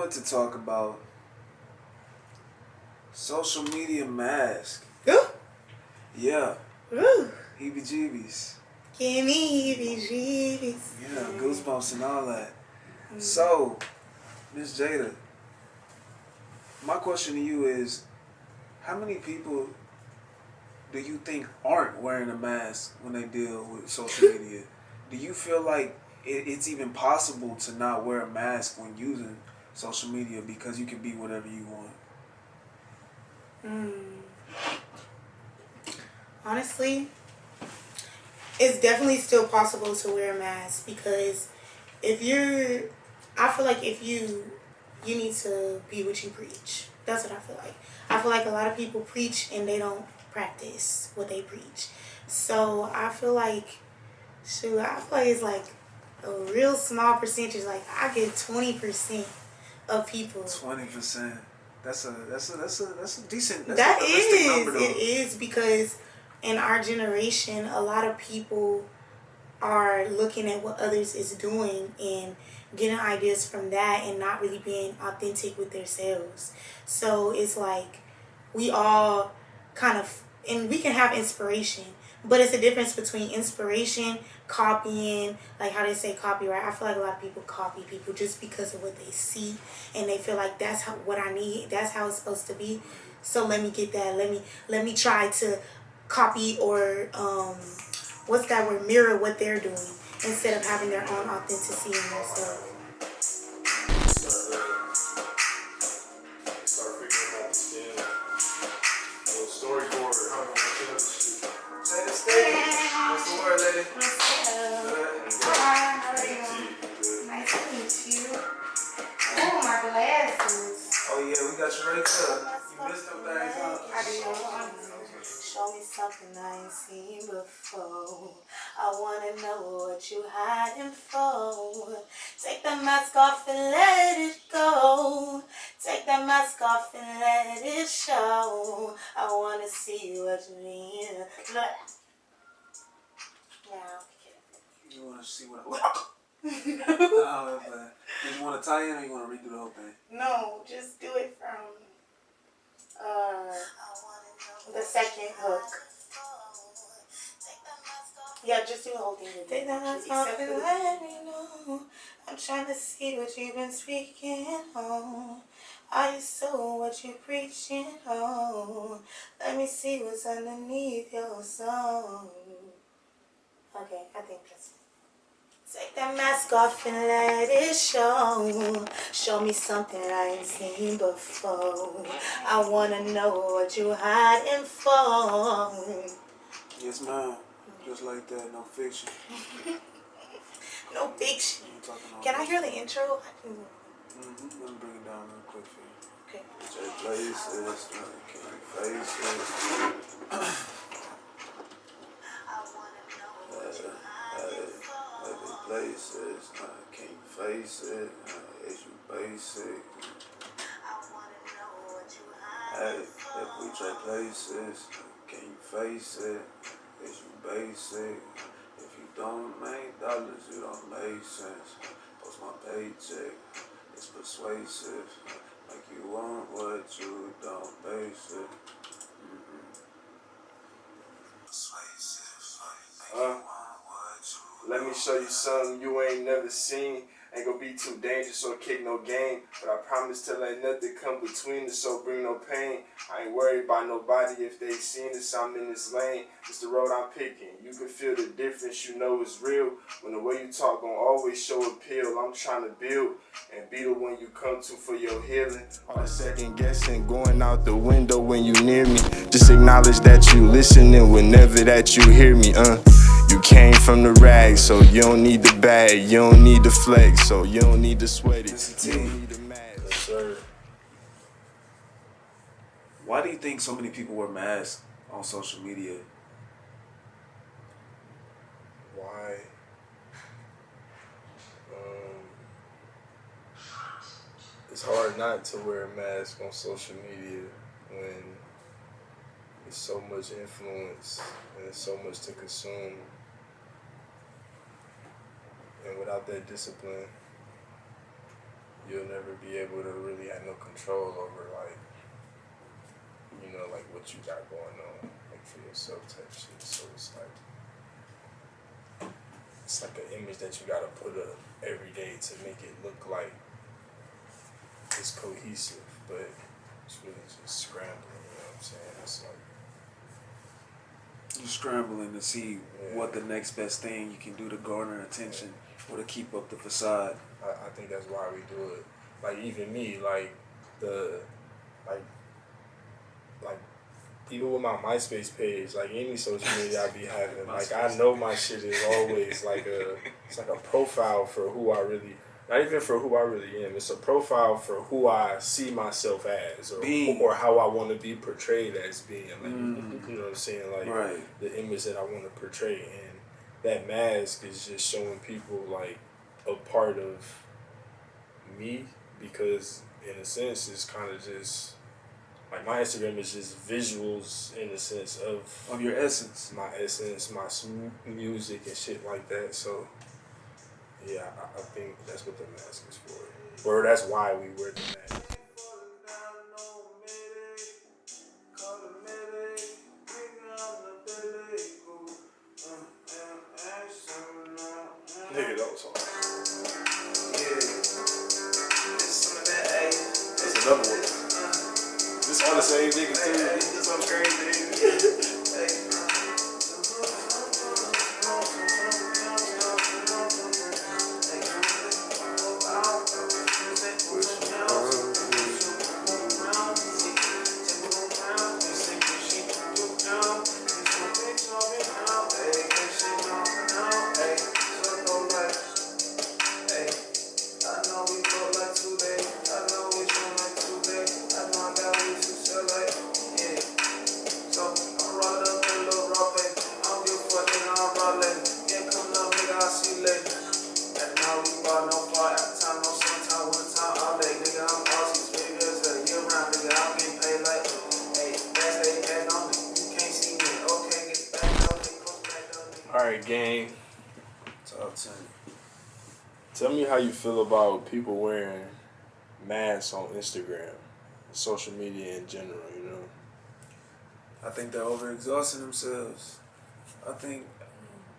wanted to talk about social media mask. Ooh. Yeah. Ooh. Heebie-jeebies. Give me heebie-jeebies. Yeah, goosebumps and all that. So, Miss Jada, my question to you is, how many people do you think aren't wearing a mask when they deal with social media? Do you feel like it's even possible to not wear a mask when using social media because you can be whatever you want? Honestly, it's definitely still possible to wear a mask because I feel like if you need to be what you preach. That's what I feel like. I feel like a lot of people preach and they don't practice what they preach. So I feel like, it's like a real small percentage. Like I get 20% of people. 20%. That's a decent. That's That a realistic number, though. it is because in our generation, a lot of people are looking at what others is doing and getting ideas from that and not really being authentic with themselves. So it's like we all kind of, and we can have inspiration, but it's a difference between inspiration, copying, like how they say copyright. I feel like a lot of people copy people just because of what they see and they feel like that's what I need, that's how it's supposed to be. So let me get that. Let me try to copy or what's that word, mirror what they're doing instead of having their own authenticity in themselves. Start figuring out the skin. Little storyboard. How do you want to shit? Say the stage. What's the word, lady? Hi, how are you? Nice to meet you. Oh, my glasses. Oh yeah, we got you right there. You missed them things, huh? I do. Show me something I ain't seen before. I wanna know what you hiding for. Take that mask off and let it go. Take that mask off and let it show. I wanna see what you mean. Yeah. You want to see what? Oh, but did you want to tie in or you want to redo the whole thing? No, just do it from the second hook. Yeah, just do the whole thing. Take that mask off and let me know. I'm trying to see what you've been speaking on. Are you so what you preaching on? Let me see what's underneath your song. Okay, I think that's it. Take that mask off and let it show. Show me something I ain't seen before. I wanna know what you hiding for. Yes, ma'am. Just like that, no fiction. No fiction. Can I hear the intro? Let me bring it down real quick for you. Okay. Places, can't face it. Places, can't face it. Is you basic? Hey, if we trade places, can you face it? Is you basic? If you don't make dollars, you don't make sense. Post my paycheck, it's persuasive. Make you want what you don't base it. Let me show you something you ain't never seen. Ain't gonna be too dangerous or kick no game. But I promise to let nothing come between us, so bring no pain. I ain't worried about nobody if they seen us, I'm in this lane. It's the road I'm picking. You can feel the difference, you know it's real. When the way you talk gon' always show appeal. I'm trying to build and be the one you come to for your healing. All the second guessing going out the window when you near me. Just acknowledge that you listening whenever that you hear me, You came from the rags, so you don't need the bag. You don't need the flex, so you don't need to sweat it. You don't need the mad. Yes, sir. Why do you think so many people wear masks on social media? Why? It's hard not to wear a mask on social media when there's so much influence and there's so much to consume. And without that discipline, you'll never be able to really have no control over, like, you know, like what you got going on, like for yourself type shit. So it's like an image that you gotta put up every day to make it look like it's cohesive, but it's really just scrambling. You know what I'm saying? It's like you're scrambling to see yeah. what the next best thing you can do to garner attention or to keep up the facade. I think that's why we do it. Like even me, like the like even with my MySpace page, like any social media I be having, like I know my shit is always like it's like a profile for who I really, not even for who I really am. It's a profile for who I see myself as, or how I want to be portrayed as being. Like you know what I'm saying? Like right. The image that I want to portray, and that mask is just showing people like a part of me, because in a sense it's kind of just. Like my Instagram is just visuals in the sense of your essence, my music and shit like that. So yeah, I think that's what the mask is for, or that's why we wear the mask. Nigga, that was hard. Yeah, some of that. That's another one. This all the same niggas too. This so crazy. Alright, gang. Talk to me. Tell me how you feel about people wearing masks on Instagram, social media in general, you know? I think they're overexhausting themselves. I think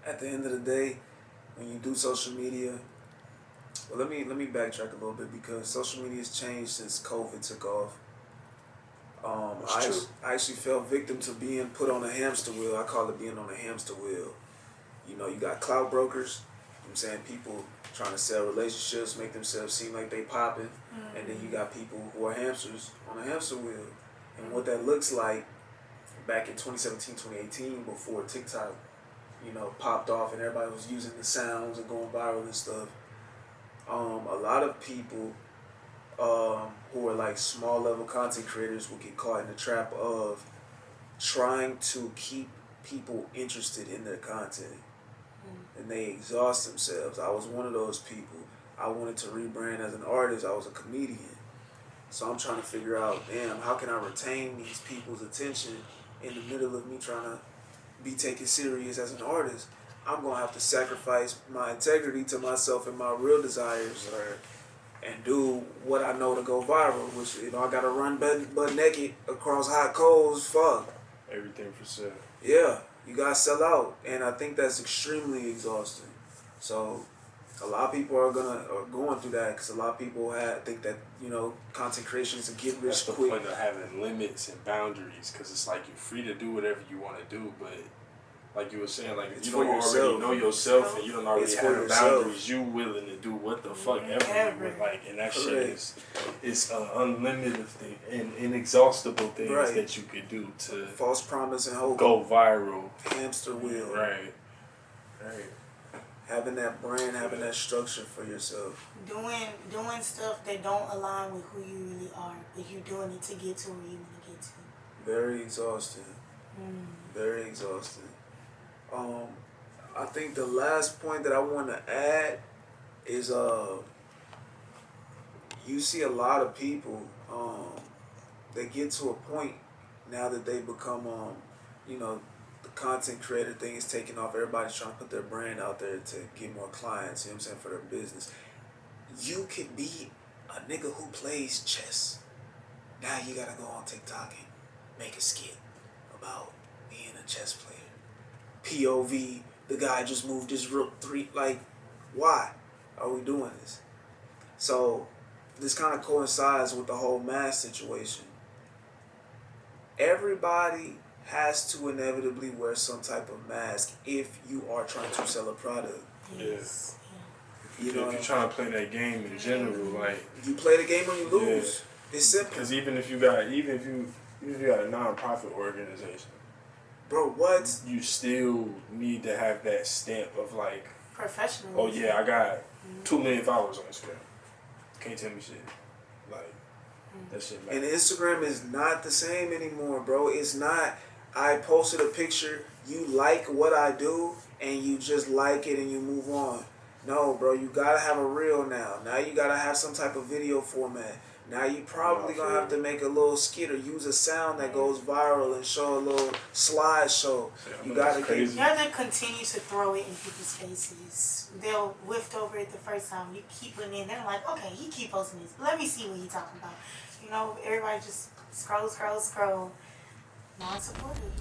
at the end of the day, when you do social media, well, let me backtrack a little bit, because social media has changed since COVID took off. I actually fell victim to being put on a hamster wheel. I call it being on a hamster wheel. You know, you got clout brokers. You know what I'm saying, people trying to sell relationships, make themselves seem like they popping, and then you got people who are hamsters on a hamster wheel. And what that looks like back in 2017, 2018, before TikTok, you know, popped off and everybody was using the sounds and going viral and stuff. A lot of people who are like small level content creators will get caught in the trap of trying to keep people interested in their content, and they exhaust themselves. I was one of those people. I wanted to rebrand as an artist. I was a comedian. So I'm trying to figure out, damn, how can I retain these people's attention in the middle of me trying to be taken serious as an artist? I'm going to have to sacrifice my integrity to myself and my real desires, and do what I know to go viral, which, you know, I got to run butt naked across hot coals. Fuck. Everything for sale. Yeah, you got to sell out. And I think that's extremely exhausting. So a lot of people are going through that, because a lot of people think that, you know, content creation is a get rich quick. That's the point of having limits and boundaries, because it's like you're free to do whatever you want to do, but like you were saying, like if you don't already know yourself and you don't already have boundaries, you willing to do what the fuck ever you would like, and that shit is an unlimited thing and inexhaustible things that you could do to false promise and hope, go viral, hamster wheel, right. Having that brand, having that structure for yourself, doing stuff that don't align with who you really are, but you doing it to get to where you want to get to. Very exhausting. Very exhausting. I think the last point that I want to add is you see a lot of people they get to a point now that they become you know, the content creator thing is taking off. Everybody's trying to put their brand out there to get more clients, you know what I'm saying, for their business. You could be a nigga who plays chess, now you gotta go on TikTok and make a skit about being a chess player. POV, the guy just moved his rook 3. Like, why are we doing this? So, this kind of coincides with the whole mask situation. Everybody has to inevitably wear some type of mask if you are trying to sell a product. Yes. You know, if you're trying to play that game in general, like you play the game or you lose. It's simple. Because even if you got a non-profit organization, bro, what? You still need to have that stamp of like professional. Oh yeah, I got 2 million followers on Instagram. Can't tell me shit. Like that shit. And Instagram is not the same anymore, bro. It's not. I posted a picture. You like what I do, and you just like it, and you move on. No, bro. You gotta have a reel now. Now you gotta have some type of video format. Now you probably gonna have to make a little skit or use a sound that goes viral and show a little slideshow. You gotta You have to continue to throw it in people's faces. They'll whiff over it the first time. You keep putting it in. They're like, okay, he keep posting this. Let me see what he's talking about. You know, everybody just scroll. Non-supportive.